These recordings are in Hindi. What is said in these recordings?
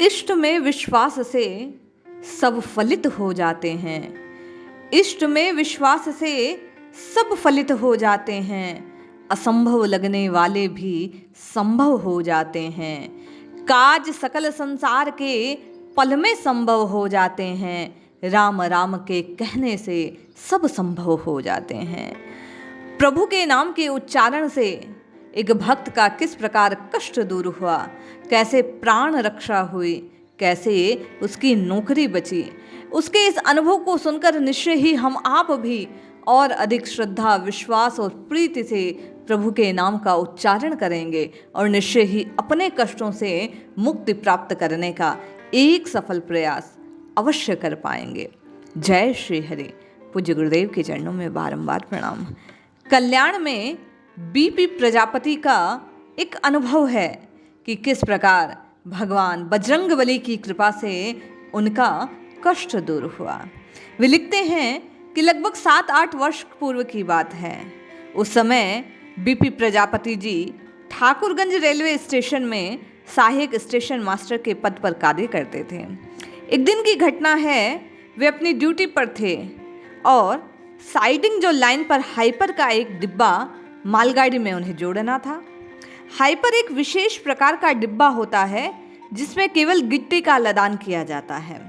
इष्ट में विश्वास से सब फलित हो जाते हैं। इष्ट में विश्वास से सब फलित हो जाते हैं। असंभव लगने वाले भी संभव हो जाते हैं। काज सकल संसार के पल में संभव हो जाते हैं। राम राम के कहने से सब संभव हो जाते हैं। प्रभु के नाम के उच्चारण से एक भक्त का किस प्रकार कष्ट दूर हुआ, कैसे प्राण रक्षा हुई, कैसे उसकी नौकरी बची। उसके इस अनुभव को सुनकर निश्चय ही हम आप भी और अधिक श्रद्धा, विश्वास और प्रीति से प्रभु के नाम का उच्चारण करेंगे और निश्चय ही अपने कष्टों से मुक्ति प्राप्त करने का एक सफल प्रयास अवश्य कर पाएंगे। जय श्री हरि। पूज्य गुरुदेव के चरणों में बारंबार प्रणाम। कल्याण में बीपी प्रजापति का एक अनुभव है कि किस प्रकार भगवान बजरंगबली की कृपा से उनका कष्ट दूर हुआ। वे लिखते हैं कि लगभग 7-8 वर्ष पूर्व की बात है। उस समय BP Prajapati ji Thakurganj railway station में सहायक स्टेशन मास्टर के पद पर कार्य करते थे। एक दिन की घटना है, वे अपनी ड्यूटी पर थे और साइडिंग जो लाइन पर हाइपर का एक डिब्बा मालगाड़ी में उन्हें जोड़ना था। हाइपर एक विशेष प्रकार का डिब्बा होता है जिसमें केवल गिट्टी का लदान किया जाता है।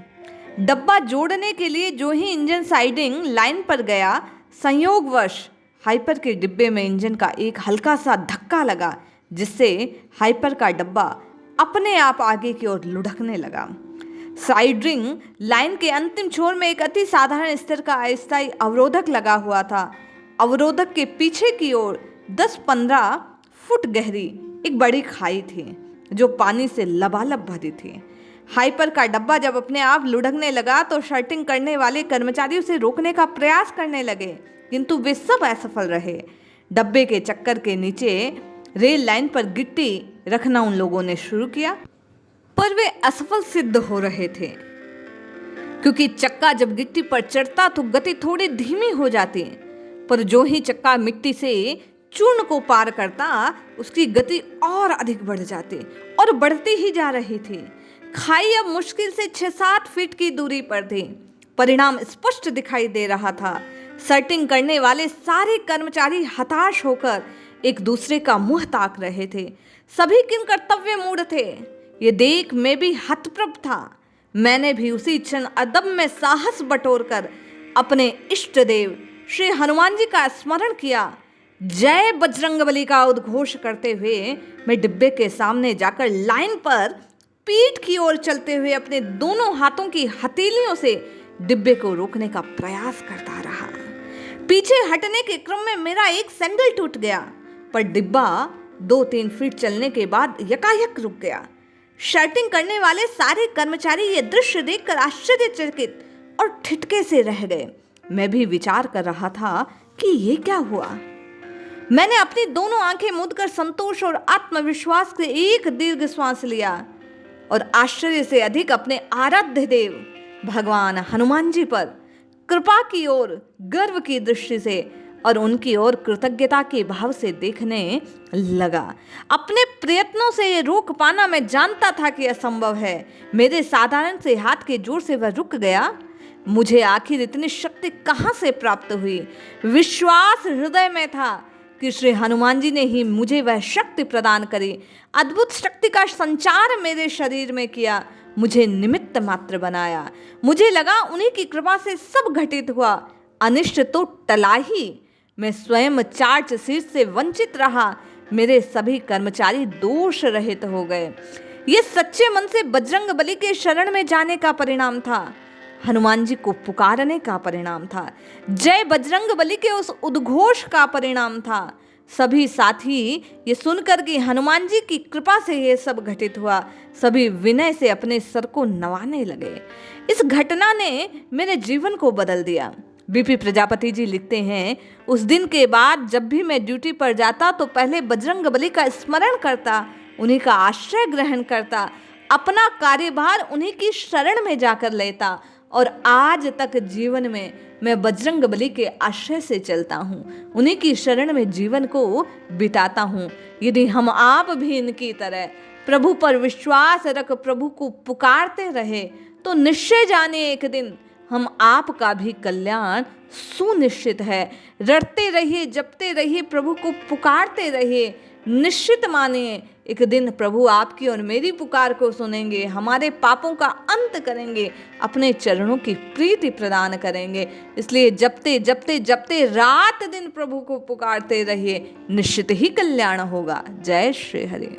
डब्बा जोड़ने के लिए जो ही इंजन साइडिंग लाइन पर गया, संयोगवश हाइपर के डिब्बे में इंजन का एक हल्का सा धक्का लगा, जिससे हाइपर का डब्बा अपने आप आगे की ओर लुढ़कने लगा। साइडिंग लाइन के अंतिम छोर में एक अति साधारण स्तर का अस्थायी अवरोधक लगा हुआ था। अवरोधक के पीछे की ओर 10-15 फुट गहरी एक बड़ी खाई थी जो पानी से लबालब भरी थी। हाइपर का डब्बा जब अपने आप लुढ़कने लगा तो शर्टिंग करने वाले कर्मचारी उसे रोकने का प्रयास करने लगे, किंतु वे सब असफल रहे। डब्बे के चक्कर के नीचे रेल लाइन पर गिट्टी रखना उन लोगों ने शुरू किया, पर वे असफल सिद्ध हो रहे थे, क्योंकि चक्का जब गिट्टी पर चढ़ता तो गति थोड़ी धीमी हो जाती, पर जो ही चक्का मिट्टी से चूर्ण को पार करता उसकी गति और अधिक बढ़ जाती और बढ़ती ही जा रही थी। खाई अब मुश्किल से 6-7 फीट की दूरी पर थी। परिणाम स्पष्ट दिखाई दे रहा था। सर्टिंग करने वाले सारे कर्मचारी हताश होकर एक दूसरे का मुंह ताक रहे थे। सभी किन कर्तव्य मूढ़ थे, ये देख मैं भी हतप्रभ था। मैंने भी उसी क्षण अदम्य साहस बटोरकर अपने इष्ट देव श्री हनुमान जी का स्मरण किया। जय बजरंगबली का उद्घोष करते हुए मैं डिब्बे के सामने जाकर लाइन पर पीठ की ओर चलते हुए अपने दोनों हाथों की हथेलियों से डिब्बे को रोकने का प्रयास करता रहा। पीछे हटने के क्रम में मेरा एक सैंडल टूट गया, पर डिब्बा 2-3 फीट चलने के बाद यकायक रुक गया। शर्टिंग करने वाले सारे कर्मचारी ये दृश्य देखकर आश्चर्यचकित और ठिठके से रह गए। मैं भी विचार कर रहा था कि ये क्या हुआ। मैंने अपनी दोनों आंखें मूंदकर संतोष और आत्मविश्वास से एक दीर्घ श्वास लिया और आश्चर्य से अधिक अपने आराध्य देव भगवान हनुमान जी पर कृपा की ओर गर्व की दृष्टि से और उनकी ओर कृतज्ञता के भाव से देखने लगा। अपने प्रयत्नों से ये रोक पाना मैं जानता था कि असंभव है। मेरे साधारण से हाथ के जोर से वह रुक गया। मुझे आखिर इतनी शक्ति कहाँ से प्राप्त हुई। विश्वास हृदय में था कि श्री हनुमान जी ने ही मुझे वह शक्ति प्रदान करी। अद्भुत शक्ति का संचार मेरे शरीर में किया, मुझे निमित्त मात्र बनाया। मुझे लगा उन्हीं की कृपा से सब घटित हुआ। अनिष्ट तो टला ही, मैं स्वयं चार्ज सीट से वंचित रहा। मेरे सभी कर्मचारी दोष रहित हो गए। ये सच्चे मन से बजरंगबली के शरण में जाने का परिणाम था, हनुमान जी को पुकारने का परिणाम था, जय बजरंगबली के उस उद्घोष का परिणाम था। सभी साथी ये सुनकर कि हनुमान जी की कृपा से ये सब घटित हुआ, सभी विनय से अपने सर को नवाने लगे। इस घटना ने मेरे जीवन को बदल दिया। बीपी प्रजापति जी लिखते हैं, उस दिन के बाद जब भी मैं ड्यूटी पर जाता तो पहले बजरंगबली का स्मरण करता, उन्हीं का आश्रय ग्रहण करता, अपना कार्यभार उन्हीं की शरण में जाकर लेता और आज तक जीवन में मैं बजरंग बली के आश्रय से चलता हूँ, उन्हीं की शरण में जीवन को बिताता हूँ। यदि हम आप भी इनकी तरह प्रभु पर विश्वास रख प्रभु को पुकारते रहे तो निश्चय जाने एक दिन हम आपका भी कल्याण सुनिश्चित है। रटते रहिए, जपते रहिए, प्रभु को पुकारते रहिए, निश्चित मानिए एक दिन प्रभु आपकी और मेरी पुकार को सुनेंगे, हमारे पापों का अंत करेंगे, अपने चरणों की प्रीति प्रदान करेंगे। इसलिए जपते जपते जपते रात दिन प्रभु को पुकारते रहिए, निश्चित ही कल्याण होगा। जय श्री हरि।